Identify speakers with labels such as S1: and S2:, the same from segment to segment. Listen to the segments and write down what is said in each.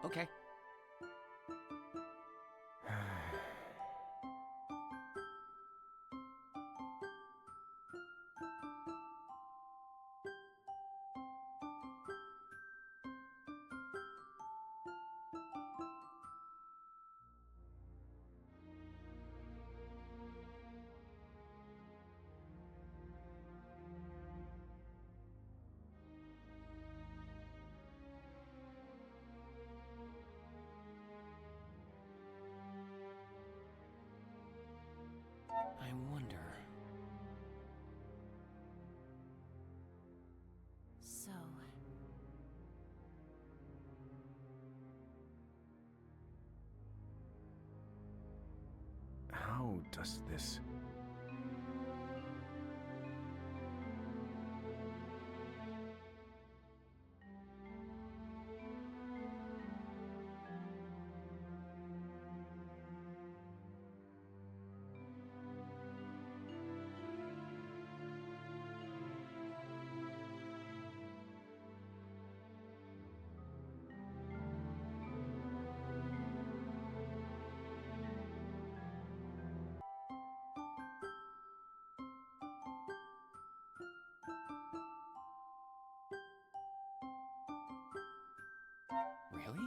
S1: Okay. I wonder...
S2: So...
S3: How does this...
S1: Really?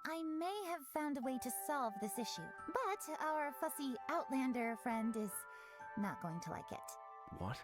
S2: I may have found a way to solve this issue, but our fussy Outlander friend is not going to like it.
S3: What?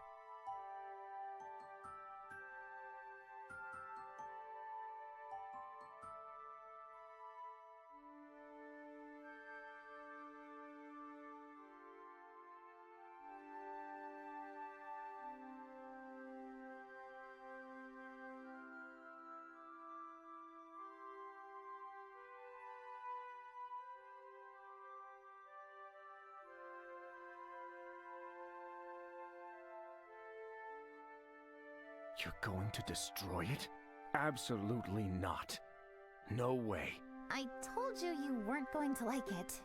S3: You're going to destroy it? Absolutely not. No way.
S2: I told you you weren't going to like it.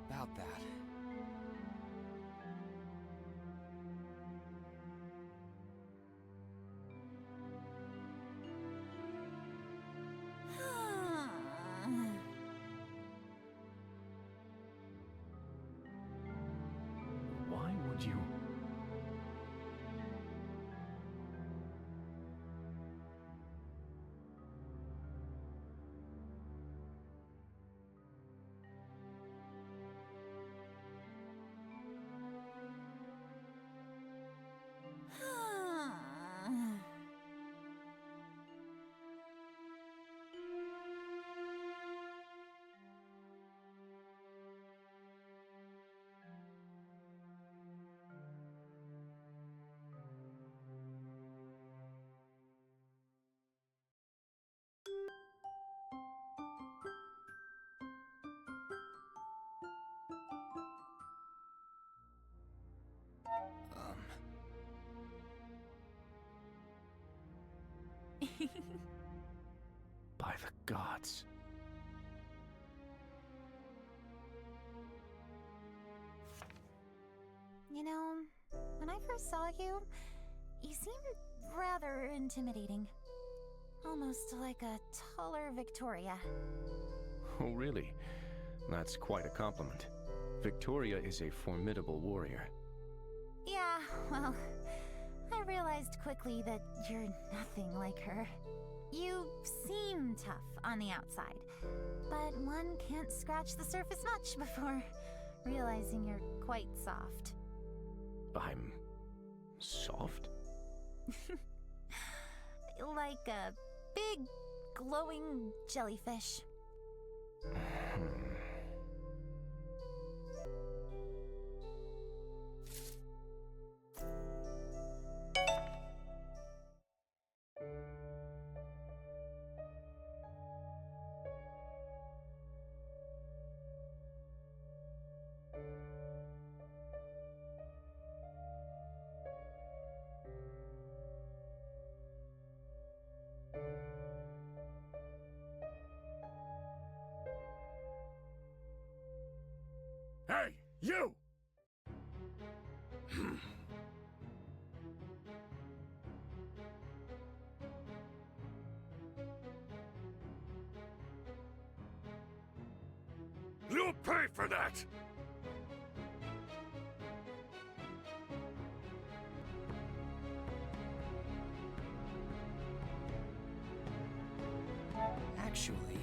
S1: About that.
S3: Why would you... By the gods.
S2: You know, when I first saw you, you seemed rather intimidating. Almost like a taller Victoria.
S3: Oh, really? That's quite a compliment. Victoria is a formidable warrior.
S2: Yeah, well, I realized quickly that you're nothing like her. You seem tough on the outside, but one can't scratch the surface much before realizing you're quite soft.
S3: I'm soft?
S2: Like a big, glowing jellyfish.
S3: Hey, you! You'll pay for that!
S1: Actually,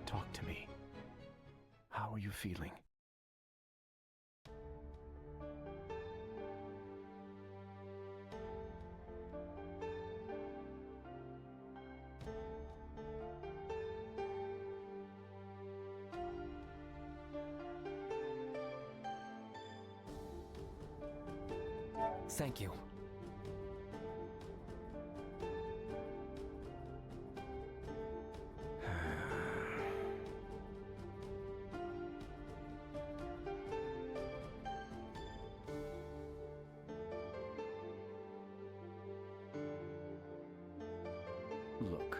S3: Talk to me. How are you feeling?
S1: thank you.
S3: Look.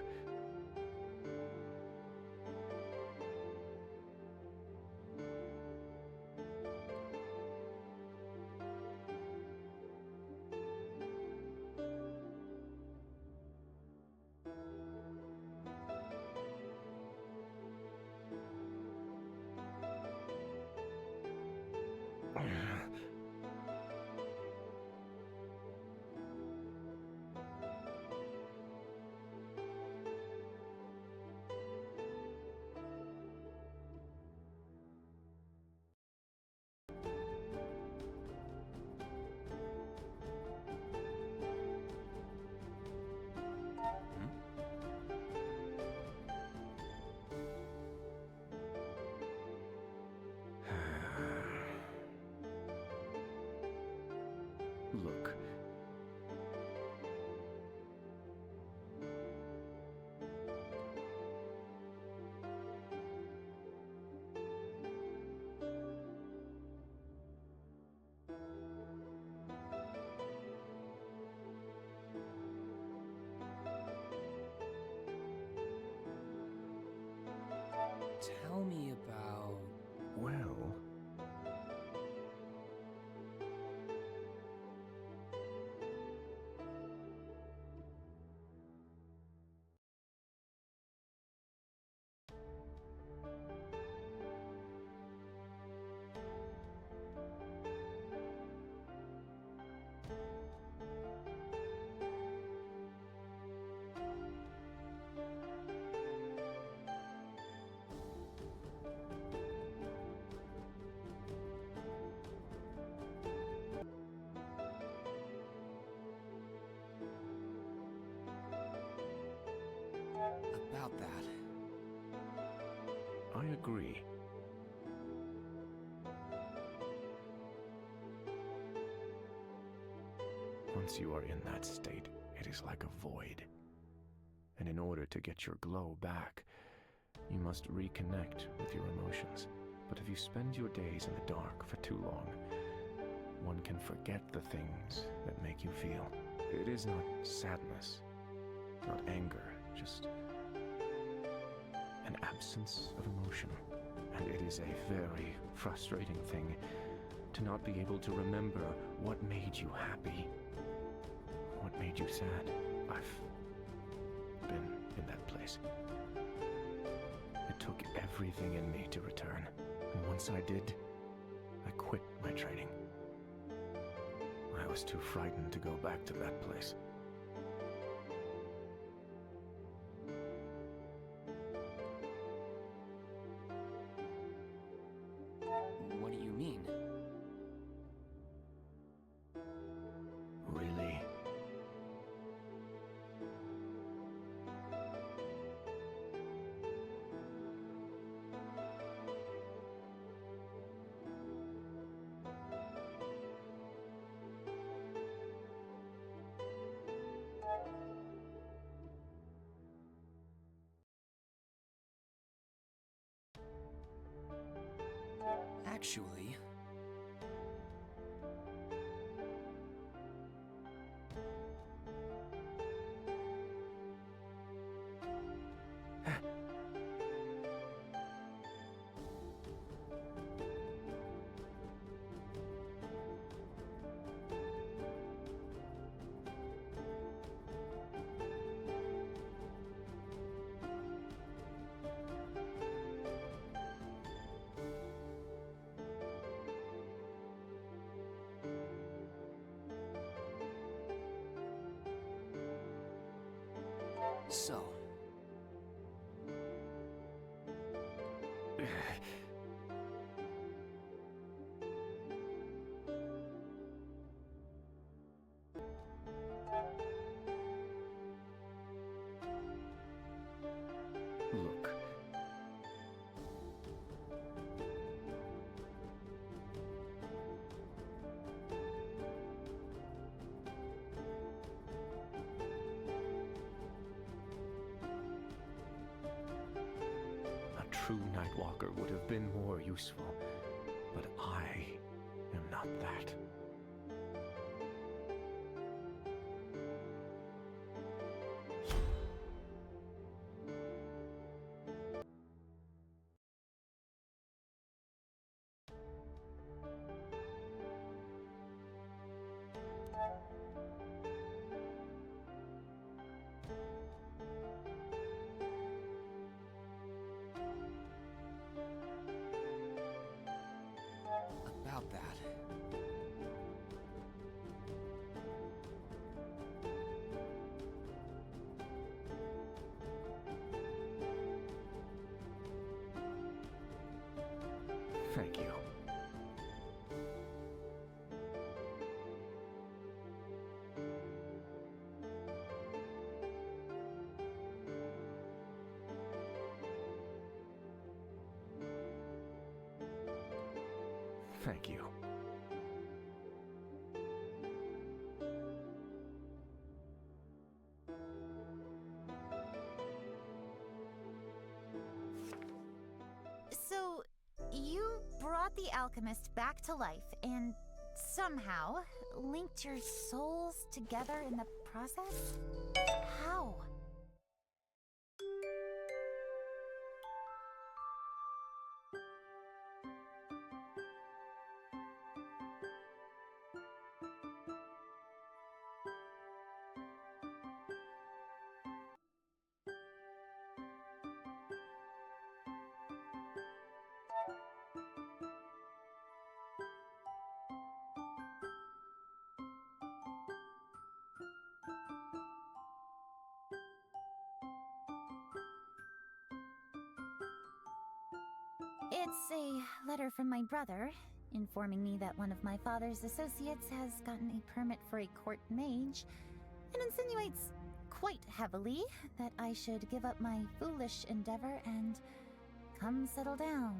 S1: About that.
S3: I agree. Once you are in that state, it is like a void. And in order to get your glow back, you must reconnect with your emotions. But if you spend your days in the dark for too long, one can forget the things that make you feel. It is not sadness, not anger, just an absence of emotion. And it is a very frustrating thing to not be able to remember what made you happy, what made you sad. I've been in that place. It took everything in me to return. And once I did, I quit my training. I was too frightened to go back to that place.
S1: What do you mean?
S3: Really?
S1: Actually... So...
S3: Look. A true Nightwalker would have been more useful, but I am not that.
S1: About that.
S3: Thank you. Thank you.
S2: So, you brought the alchemist back to life and somehow linked your souls together in the process? How? It's a letter from my brother, informing me that one of my father's associates has gotten a permit for a court mage, and insinuates quite heavily that I should give up my foolish endeavor and come settle down.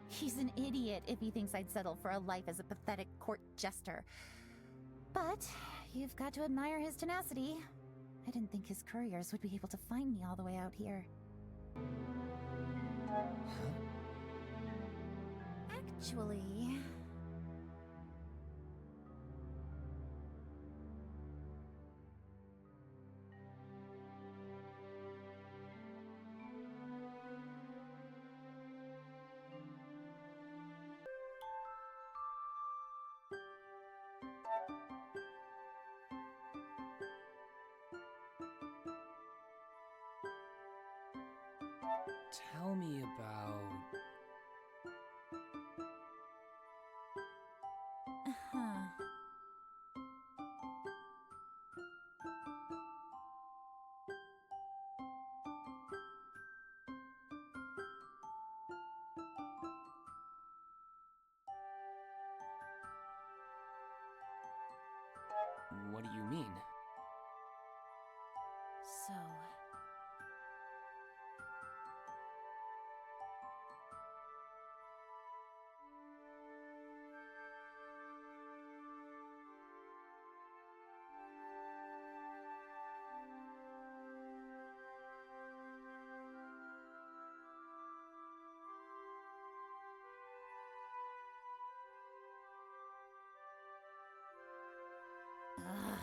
S2: He's an idiot if he thinks I'd settle for a life as a pathetic court jester. But you've got to admire his tenacity. I didn't think his couriers would be able to find me all the way out here. Actually...
S1: Tell me about...
S2: Huh.
S1: What do you mean?
S2: So... Ugh.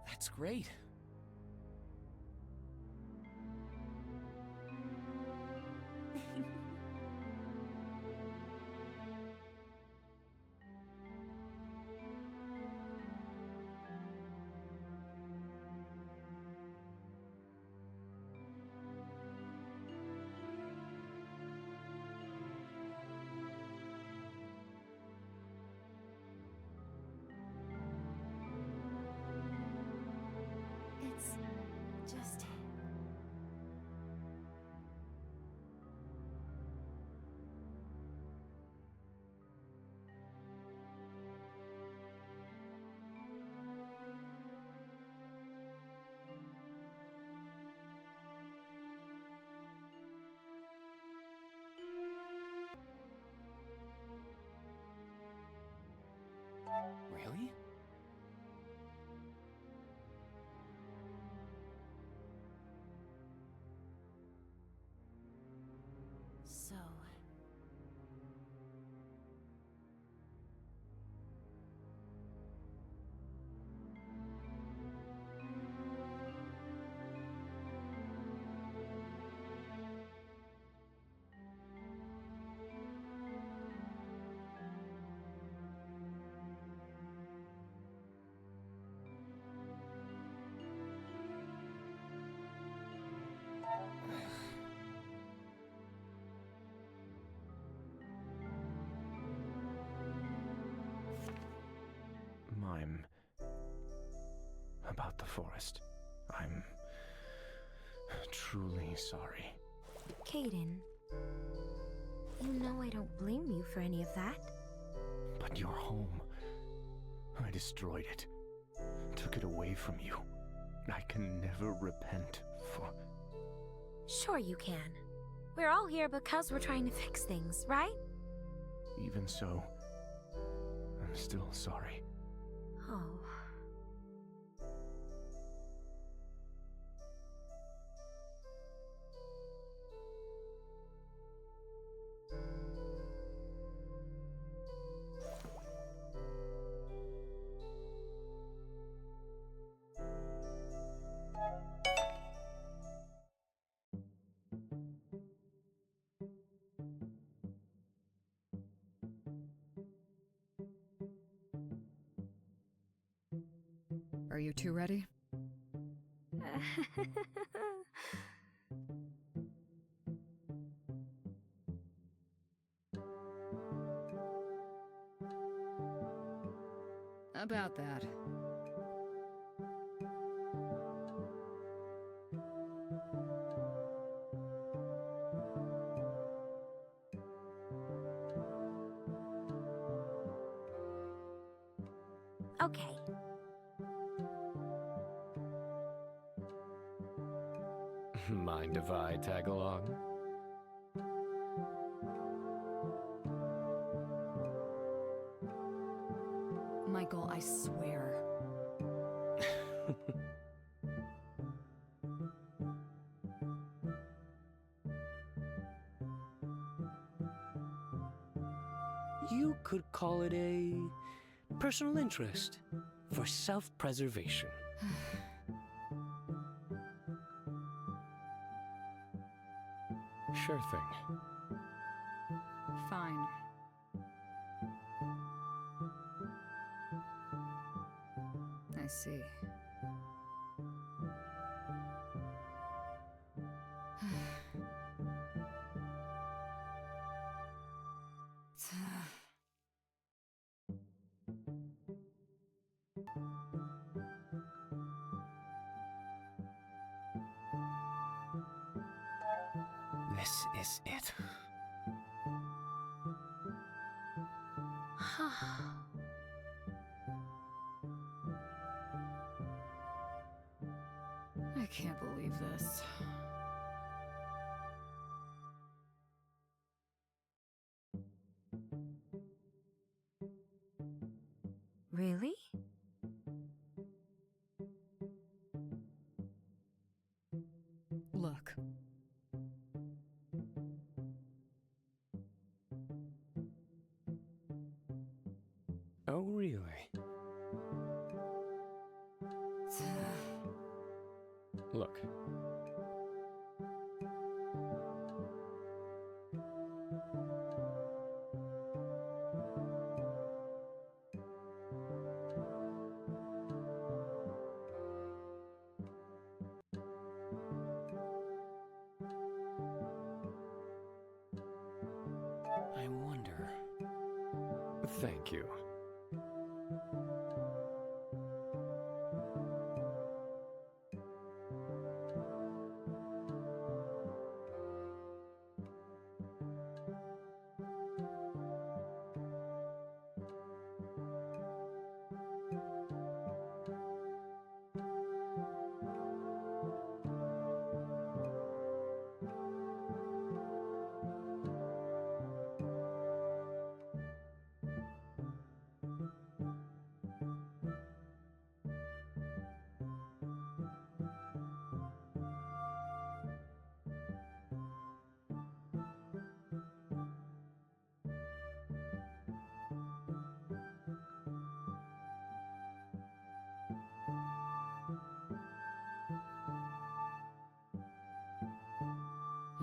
S1: That's great.
S2: It's just...
S1: Really?
S2: So...
S3: Mime. About the forest. I'm truly sorry.
S4: Caden, you know I don't blame you for any of that.
S3: But your home, I destroyed it. Took it away from you. I can never repent for...
S4: Sure you can. We're all here because we're trying to fix things, right?
S3: Even so, I'm still sorry.
S4: Oh.
S5: Are you two ready? About that.
S4: Okay.
S3: Mind if I tag along?
S5: Michael, I swear.
S6: You could call it a personal interest for self-preservation.
S3: Sure thing.
S5: Fine. I see.
S6: This is it.
S5: I can't believe this.
S4: Really?
S5: Look.
S6: Oh, really?
S3: Look.
S6: I wonder.
S3: Thank you.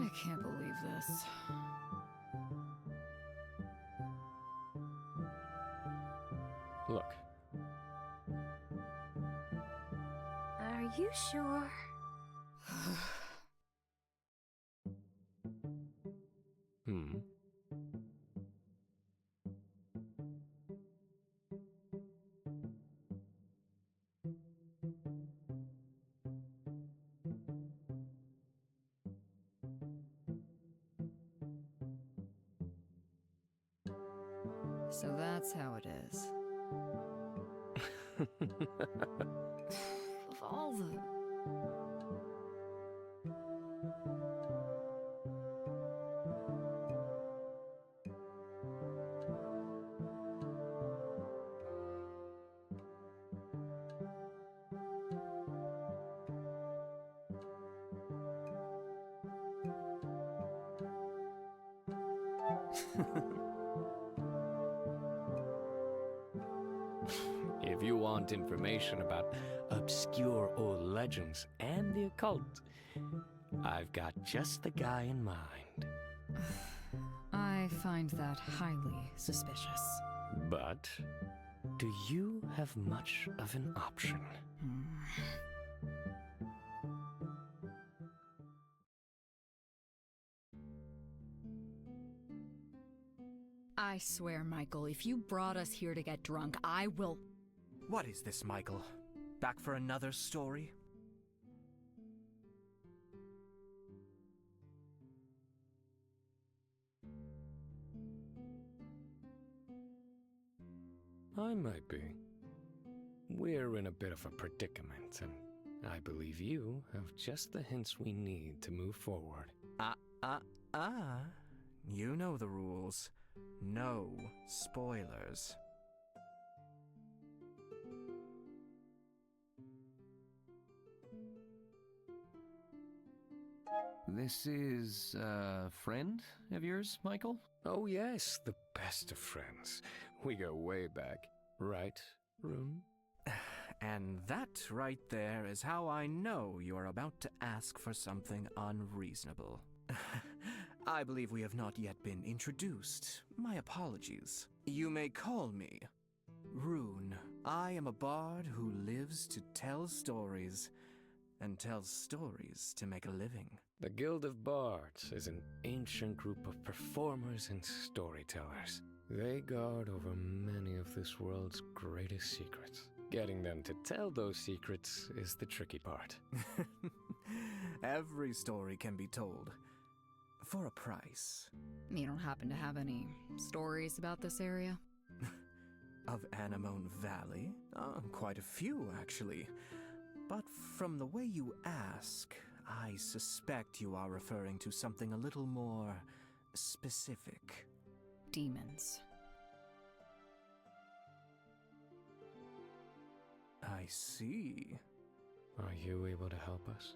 S5: I can't believe this.
S3: Look.
S4: Are you sure?
S3: Hmm.
S5: So that's how it is. Of all the...
S6: If you want information about obscure old legends and the occult, I've got just the guy in mind.
S5: I find that highly suspicious.
S6: But do you have much of an option?
S5: I swear, Michael, if you brought us here to get drunk, I will...
S7: What is this, Michael? Back for another story?
S6: I might be. We're in a bit of a predicament, and I believe you have just the hints we need to move forward.
S7: You know the rules. No spoilers.
S3: This is a friend of yours, Michael?
S6: Oh yes, the best of friends. We go way back. Right, Rune?
S7: And that right there is how I know you are about to ask for something unreasonable. I believe we have not yet been introduced. My apologies. You may call me Rune. I am a bard who lives to tell stories, and tells stories to make a living.
S6: The Guild of Bards is an ancient group of performers and storytellers. They guard over many of this world's greatest secrets. Getting them to tell those secrets is the tricky part.
S7: Every story can be told. For a price.
S5: You don't happen to have any stories about this area?
S7: Of Anemone Valley? Quite a few, actually. But from the way you ask, I suspect you are referring to something a little more specific.
S5: Demons.
S7: I see.
S6: Are you able to help us?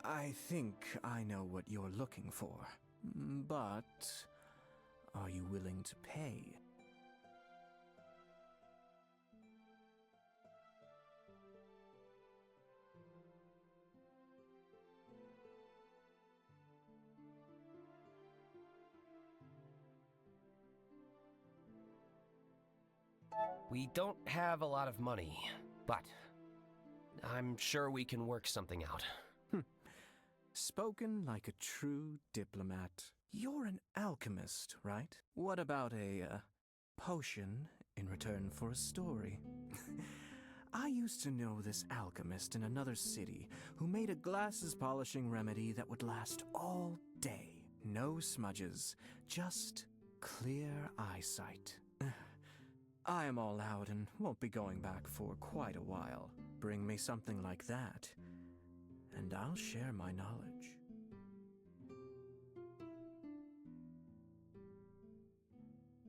S7: I think I know what you're looking for. But are you willing to pay?
S8: We don't have a lot of money, but I'm sure we can work something out.
S7: Spoken like a true diplomat. You're an alchemist, right? What about a potion in return for a story? I used to know this alchemist in another city who made a glasses polishing remedy that would last all day. No smudges, just clear eyesight. I am all out and won't be going back for quite a while. Bring me something like that, and I'll share my knowledge.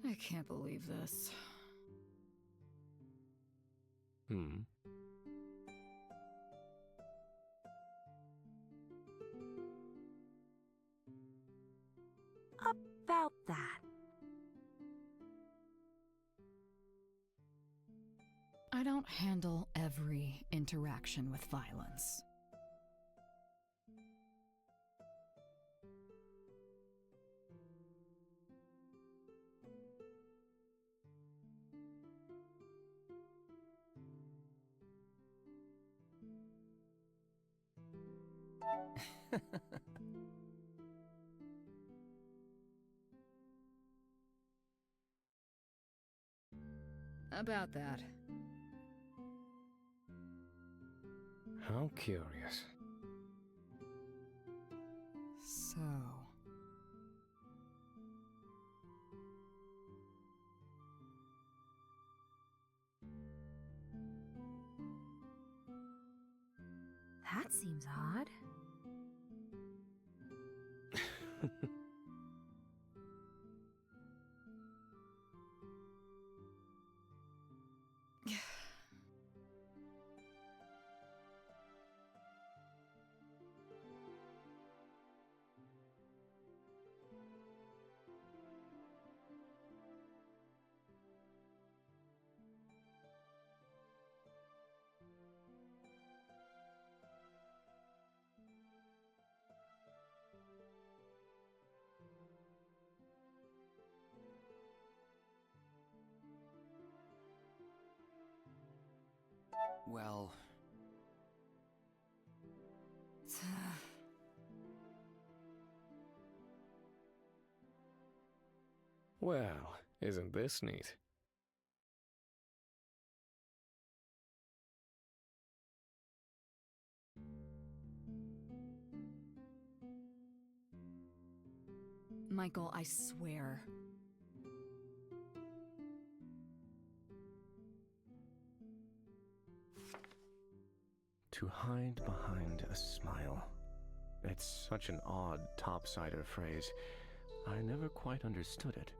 S5: I can't believe this.
S4: About that.
S5: I don't handle every interaction with violence. About that.
S6: How curious.
S5: So...
S4: That seems odd.
S8: Well...
S6: Well, isn't this neat?
S5: Michael, I swear.
S3: To hide behind a smile. It's such an odd topsider phrase. I never quite understood it.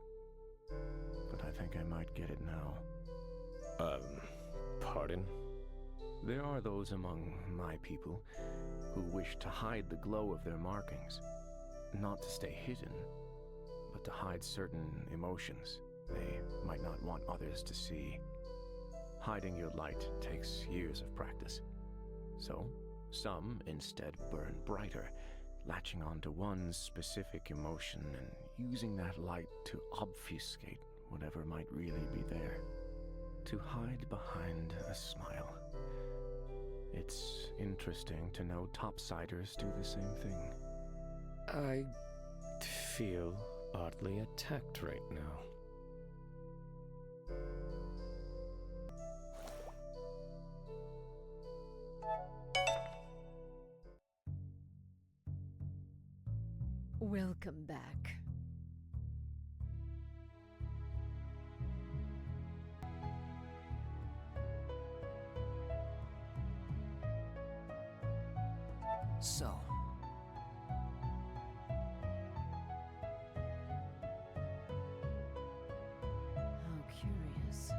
S3: But I think I might get it now.
S6: Pardon?
S3: There are those among my people who wish to hide the glow of their markings. Not to stay hidden, but to hide certain emotions they might not want others to see. Hiding your light takes years of practice. So, some instead burn brighter, latching onto one specific emotion and using that light to obfuscate whatever might really be there. To hide behind a smile. It's interesting to know topsiders do the same thing.
S6: I feel oddly attacked right now.
S5: Welcome back.
S1: So,
S5: How curious.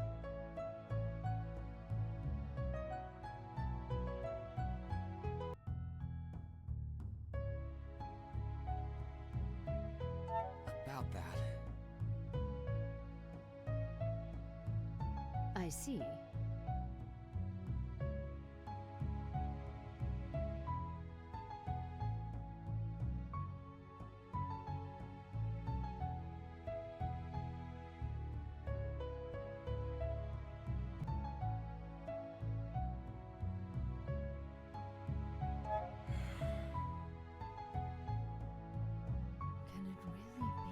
S1: about that.
S5: I see. Can it really be?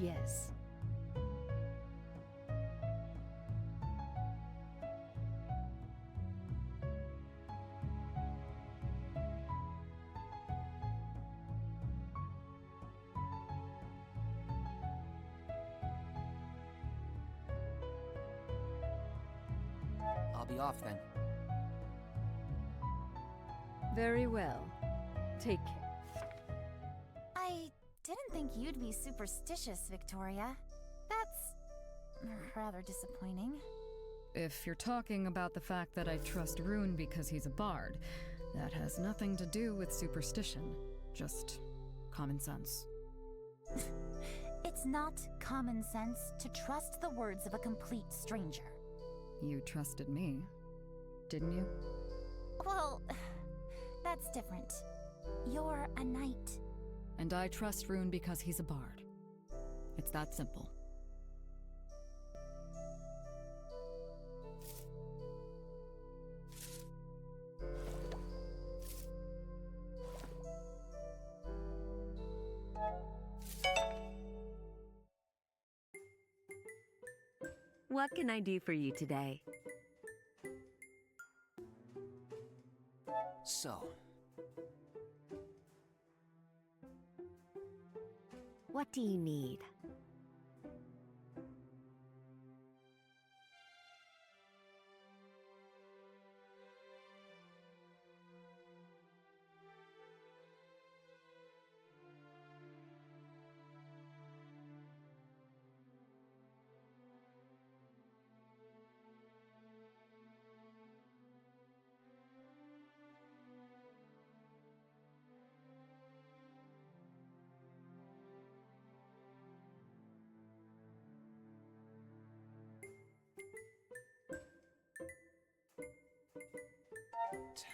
S5: Yes.
S1: I'll be off then.
S5: Very well. Take care.
S2: I didn't think you'd be superstitious, Victoria. That's rather disappointing.
S5: If you're talking about the fact that I trust Rune because he's a bard, that has nothing to do with superstition. Just common sense.
S2: It's not common sense to trust the words of a complete stranger.
S5: You trusted me, didn't you?
S2: Well, that's different. You're a knight.
S5: And I trust Rune because he's a bard. It's that simple.
S9: What can I do for you today?
S1: So,
S9: What do you need?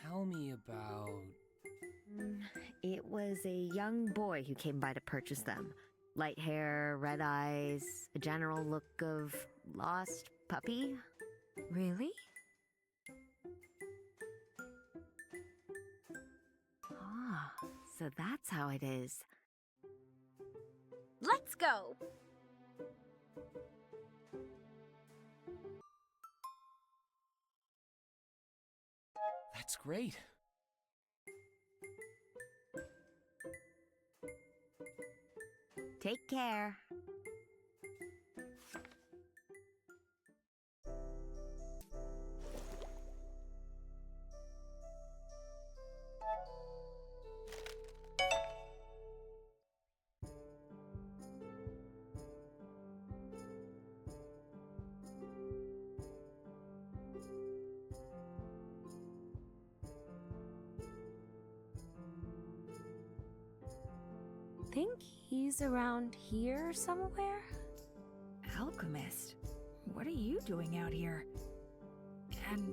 S1: tell me about...
S9: It was a young boy who came by to purchase them. Light hair, red eyes, a general look of lost puppy.
S4: Really?
S9: Ah, so that's how it is.
S4: Let's go!
S8: That's great.
S9: Take care.
S4: Think he's around here somewhere?
S10: Alchemist? What are you doing out here? And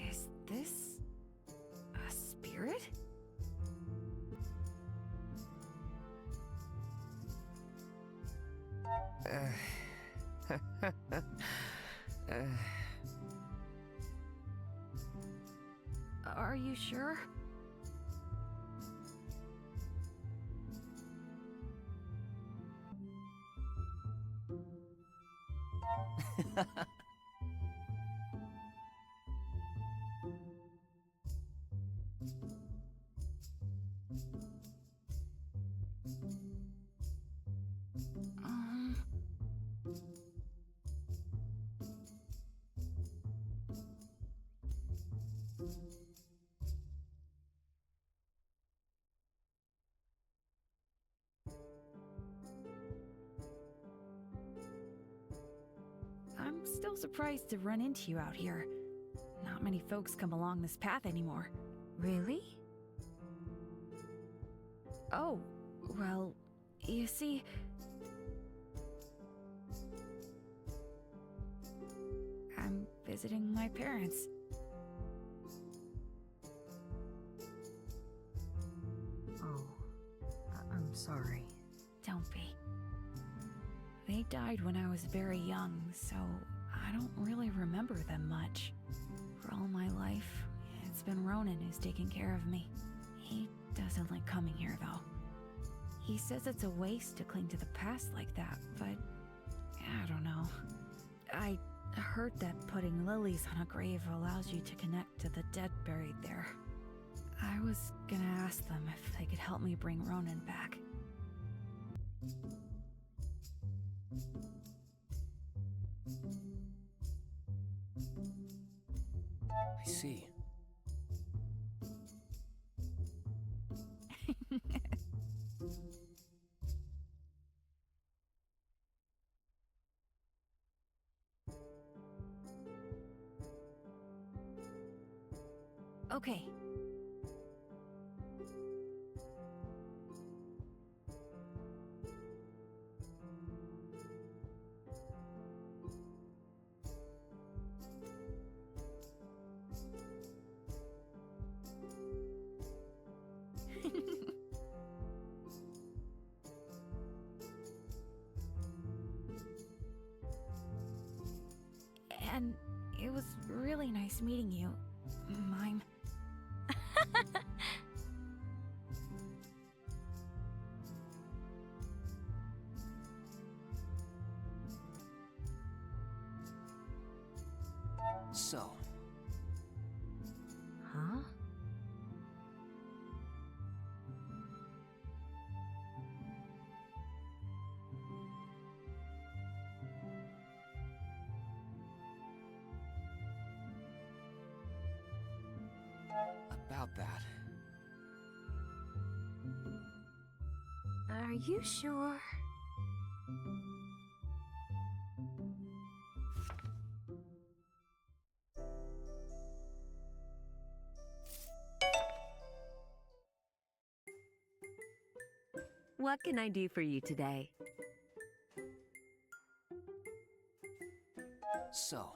S10: is this a spirit? Are you sure? I'm still surprised to run into you out here. Not many folks come along this path anymore.
S4: Really?
S10: Oh, well, you see... I'm visiting my parents.
S11: Oh, I'm sorry.
S10: Don't be. They died when I was very young, so I don't really remember them much. For all my life, it's been Ronan who's taken care of me. He doesn't like coming here, though. He says it's a waste to cling to the past like that, but I don't know. I heard that putting lilies on a grave allows you to connect to the dead buried there. I was gonna ask them if they could help me bring Ronan back.
S8: I see.
S10: Okay. And it was really nice meeting you, Mime.
S1: So,
S11: Huh?
S1: about that.
S4: Are you sure?
S9: What can I do for you today?
S1: So,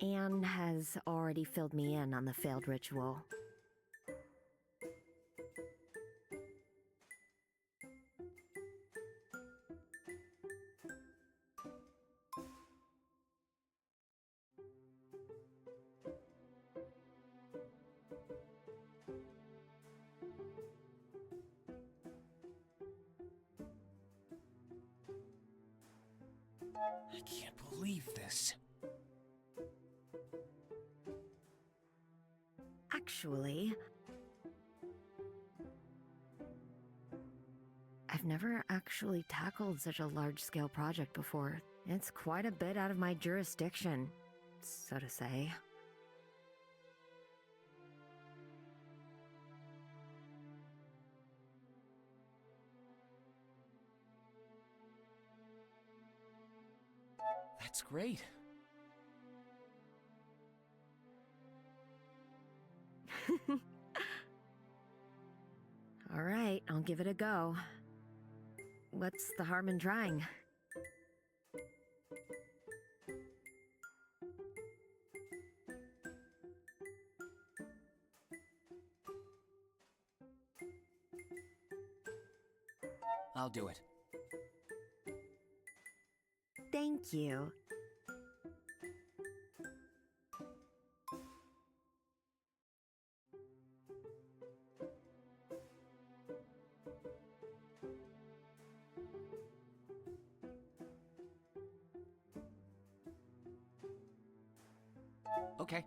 S9: Anne has already filled me in on the failed ritual.
S8: I can't believe this.
S9: Actually, I've never actually tackled such a large-scale project before. It's quite a bit out of my jurisdiction, so to say.
S8: That's great.
S9: All right, I'll give it a go. What's the harm in trying?
S8: I'll do it.
S9: Thank you.
S8: Okay.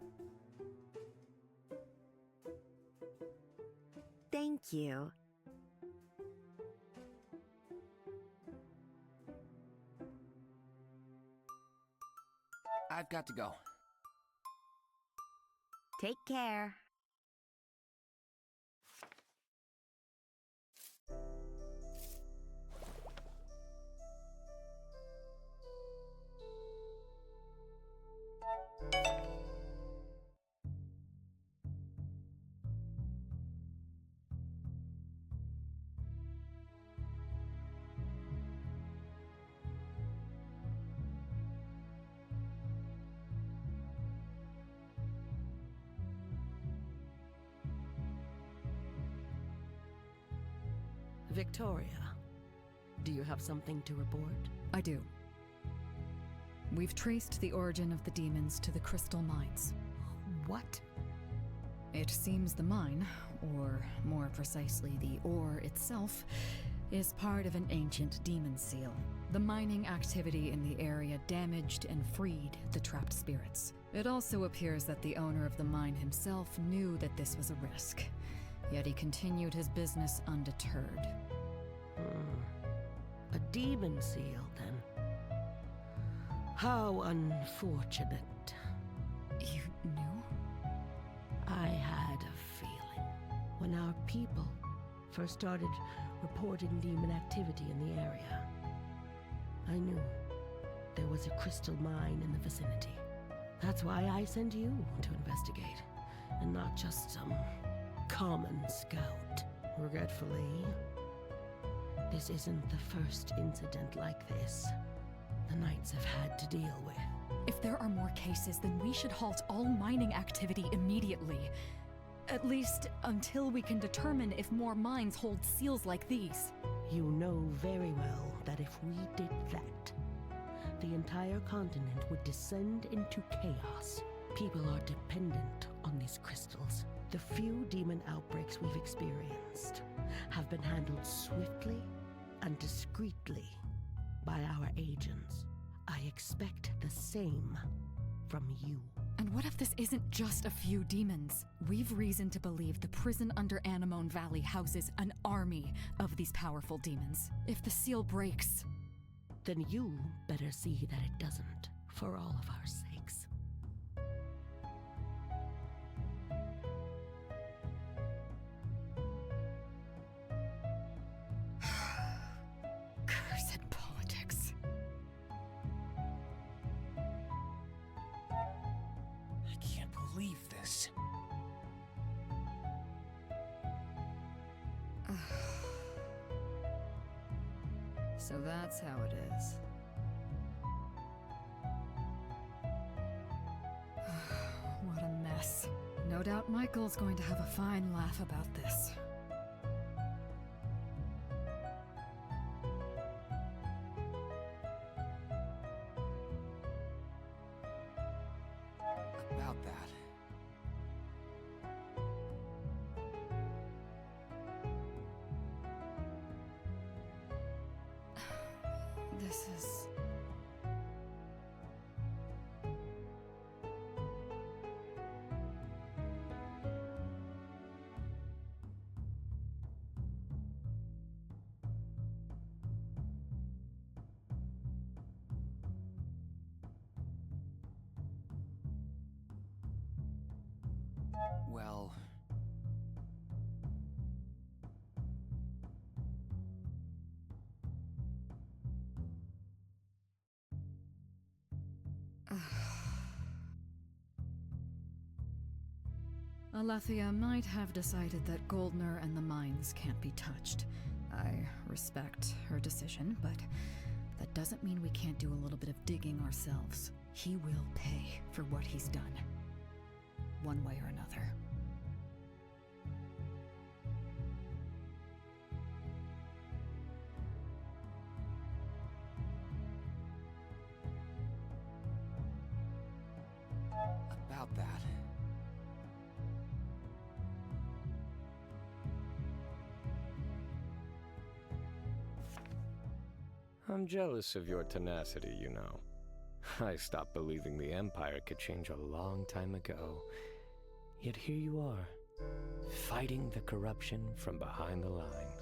S9: Thank you.
S8: I've got to go.
S9: Take care.
S12: Victoria, do you have something to report?
S5: I do. We've traced the origin of the demons to the crystal mines.
S12: What?
S5: It seems the mine, or more precisely the ore itself, is part of an ancient demon seal. The mining activity in the area damaged and freed the trapped spirits. It also appears that the owner of the mine himself knew that this was a risk, yet he continued his business undeterred.
S12: A demon seal, then. How unfortunate.
S5: You knew?
S12: I had a feeling. When our people first started reporting demon activity in the area, I knew there was a crystal mine in the vicinity. That's why I sent you to investigate, and not just some common scout. Regretfully, this isn't the first incident like this the Knights have had to deal with.
S5: If there are more cases, then we should halt all mining activity immediately. At least until we can determine if more mines hold seals like these.
S12: You know very well that if we did that, the entire continent would descend into chaos. People are dependent on these crystals. The few demon outbreaks we've experienced have been handled swiftly and discreetly by our agents. I expect the same from you.
S5: And what if this isn't just a few demons? We've reason to believe the prison under Anemone Valley houses an army of these powerful demons. If the seal breaks...
S12: Then you better see that it doesn't, for all of our sakes.
S5: Cursed politics.
S8: I can't believe this.
S5: So that's how it is. What a mess. No doubt Michael's going to have a fine laugh about this.
S1: About that.
S5: This is... Alethea might have decided that Goldner and the mines can't be touched. I respect her decision, but that doesn't mean we can't do a little bit of digging ourselves. He will pay for what he's done, one way or another.
S1: About that.
S6: I'm jealous of your tenacity, you know. I stopped believing the Empire could change a long time ago. Yet here you are, fighting the corruption from behind the lines.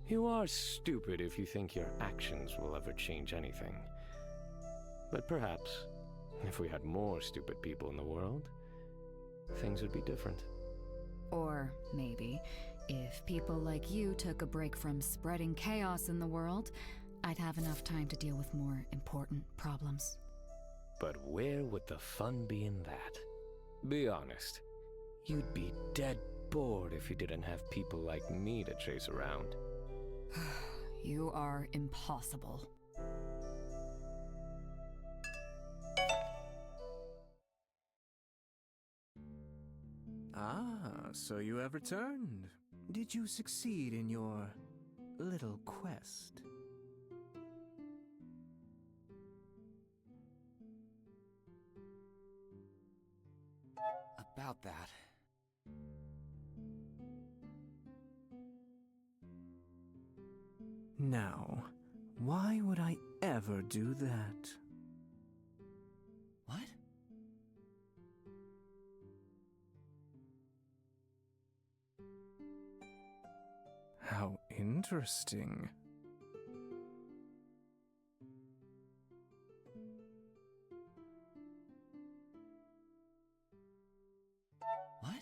S6: You are stupid if you think your actions will ever change anything. But perhaps, if we had more stupid people in the world, things would be different.
S5: Or maybe, if people like you took a break from spreading chaos in the world, I'd have enough time to deal with more important problems.
S6: But where would the fun be in that? Be honest. You'd be dead bored if you didn't have people like me to chase around.
S5: You are impossible.
S7: Ah, so you have returned. Did you succeed in your little quest?
S1: About that.
S7: Now, why would I ever do that?
S1: What?
S7: How interesting.
S1: What?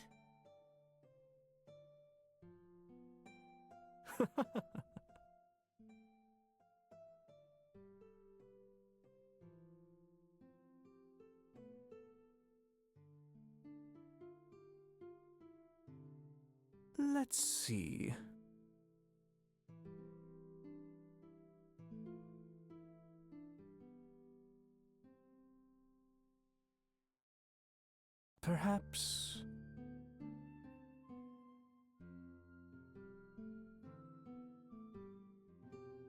S7: Let's see. Perhaps...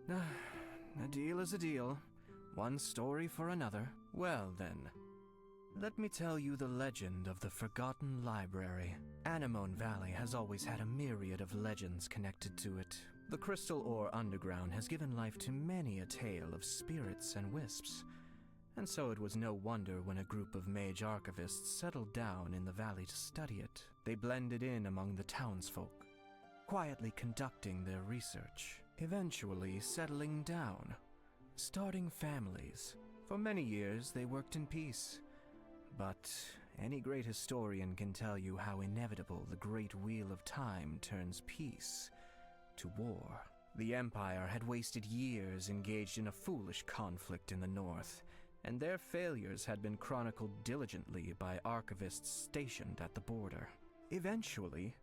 S7: a deal is a deal. One story for another. Well then, let me tell you the legend of the Forgotten Library. Anemone Valley has always had a myriad of legends connected to it. The Crystal Ore Underground has given life to many a tale of spirits and wisps. And so it was no wonder when a group of mage archivists settled down in the valley to study it. They blended in among the townsfolk, quietly conducting their research, eventually settling down, starting families. For many years they worked in peace. But any great historian can tell you how inevitable the great wheel of time turns peace to war. The Empire had wasted years engaged in a foolish conflict in the north, and their failures had been chronicled diligently by archivists stationed at the border. Eventually,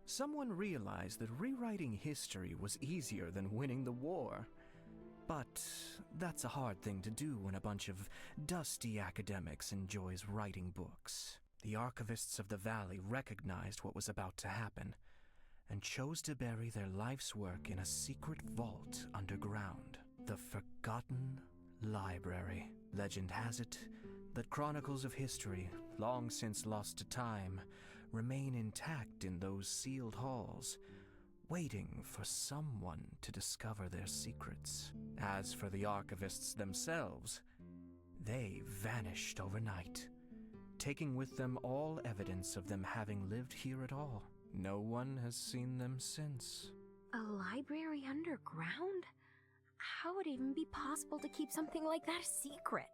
S7: someone realized that rewriting history was easier than winning the war. But that's a hard thing to do when a bunch of dusty academics enjoys writing books. The archivists of the valley recognized what was about to happen and chose to bury their life's work in a secret vault underground. The Forgotten Library. Legend has it that chronicles of history, long since lost to time, remain intact in those sealed halls, waiting for someone to discover their secrets. As for the archivists themselves, they vanished overnight, taking with them all evidence of them having lived here at all. No one has seen them since.
S4: A library underground? How would it even be possible to keep something like that a secret?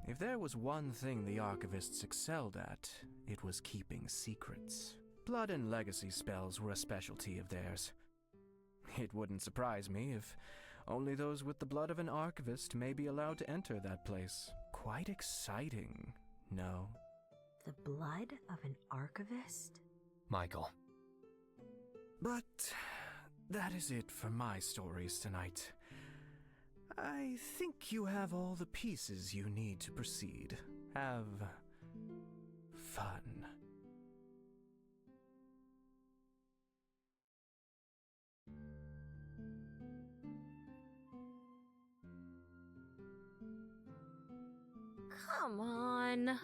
S7: If there was one thing the archivists excelled at, it was keeping secrets. Blood and legacy spells were a specialty of theirs. It wouldn't surprise me if only those with the blood of an archivist may be allowed to enter that place. Quite exciting, no?
S11: The blood of an archivist?
S8: Michael.
S7: But that is it for my stories tonight. I think you have all the pieces you need to proceed. Have fun.
S4: Come on.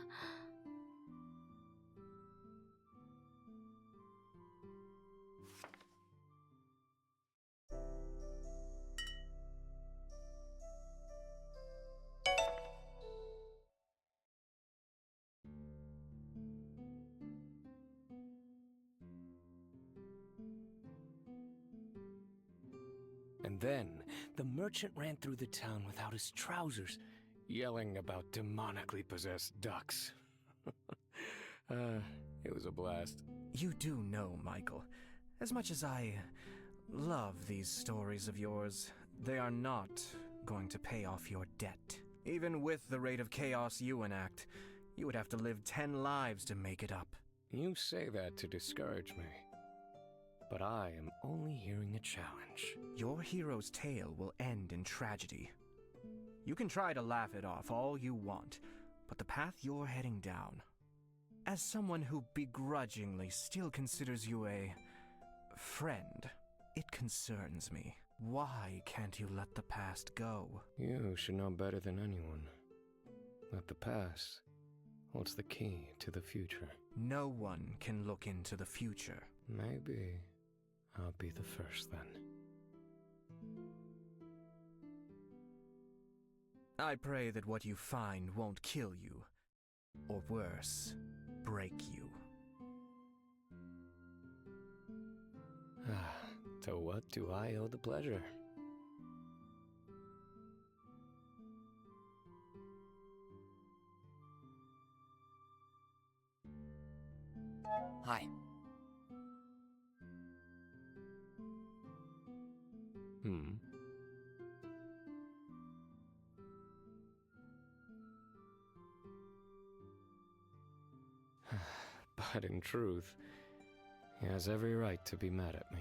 S6: And then, the merchant ran through the town without his trousers, yelling about demonically possessed ducks. It was a blast.
S7: You do know, Michael, as much as I love these stories of yours, they are not going to pay off your debt. Even with the rate of chaos you enact, you would have to live 10 lives to make it up.
S6: You say that to discourage me, but I am only hearing a challenge.
S7: Your hero's tale will end in tragedy. You can try to laugh it off all you want, but the path you're heading down, as someone who begrudgingly still considers you a friend, it concerns me. Why can't you let the past go?
S6: You should know better than anyone that the past holds the key to the future.
S7: No one can look into the future.
S6: Maybe I'll be the first then.
S7: I pray that what you find won't kill you, or worse, break you.
S6: To what do I owe the pleasure?
S8: Hi.
S6: But in truth, he has every right to be mad at me.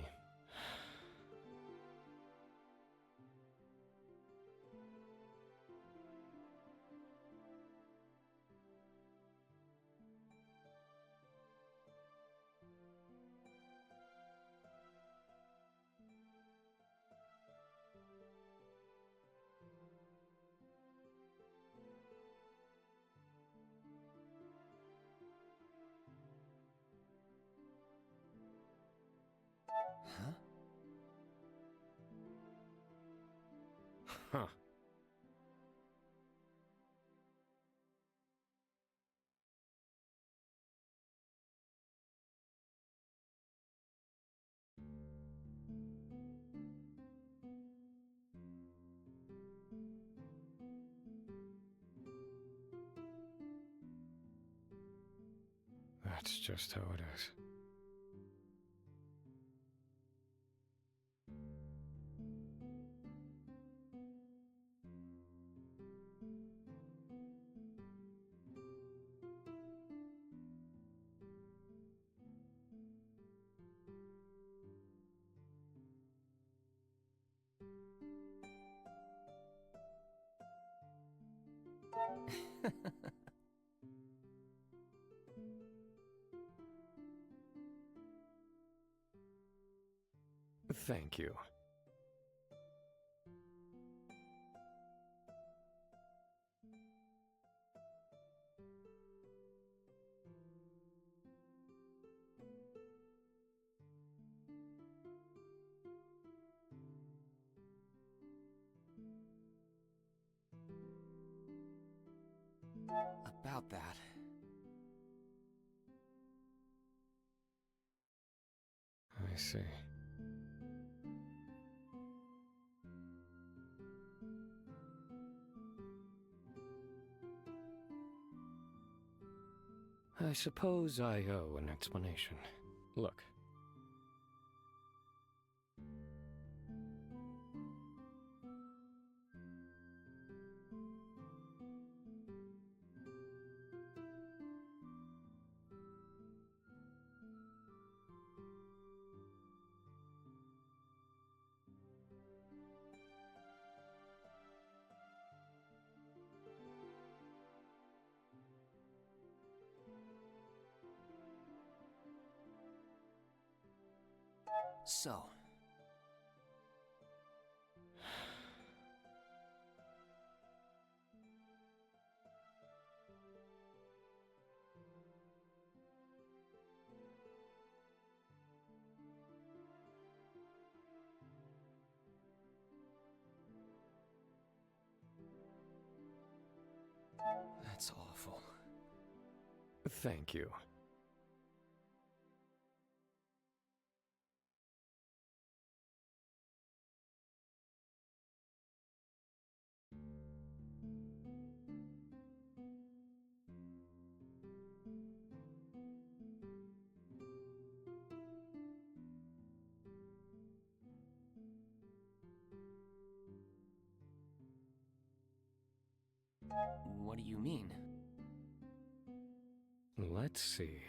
S6: Huh. That's just how it is. Thank you.
S1: About that.
S6: I see. I suppose I owe an explanation. Look.
S8: So. That's awful.
S6: Thank you.
S8: What do you mean?
S6: Let's see.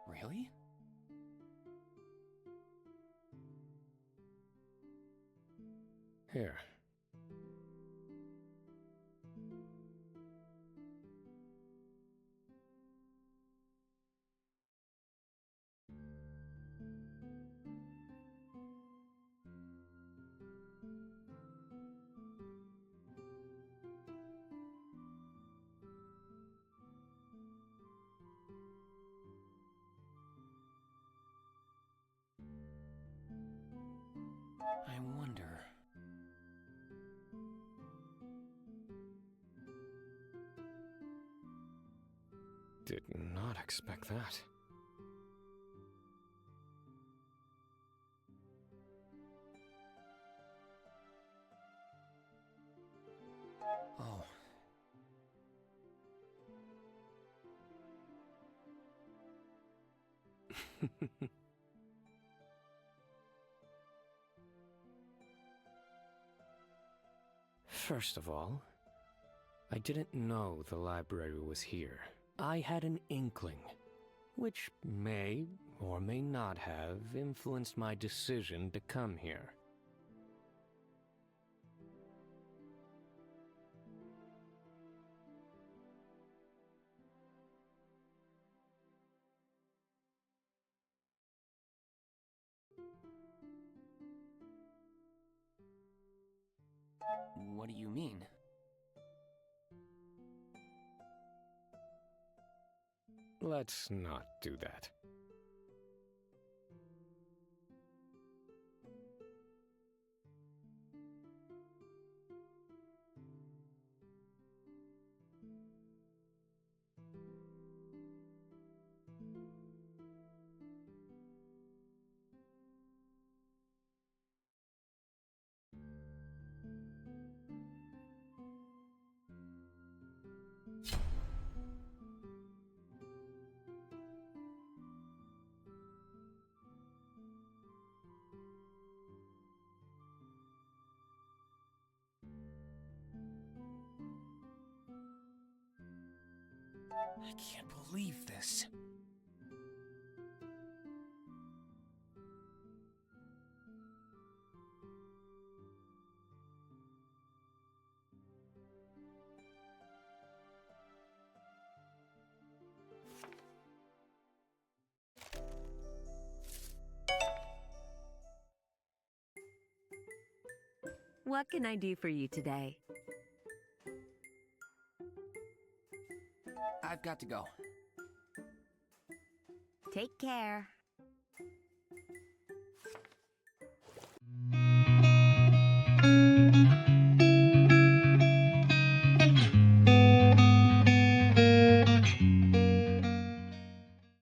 S8: Really?
S6: Here.
S8: I wonder.
S6: Did not expect that.
S8: Oh.
S6: First of all, I didn't know the library was here. I had an inkling, which may or may not have influenced my decision to come here.
S8: What do you mean?
S6: Let's not do that.
S8: I can't believe this.
S11: What can I do for you today?
S8: I've got to go.
S11: Take care.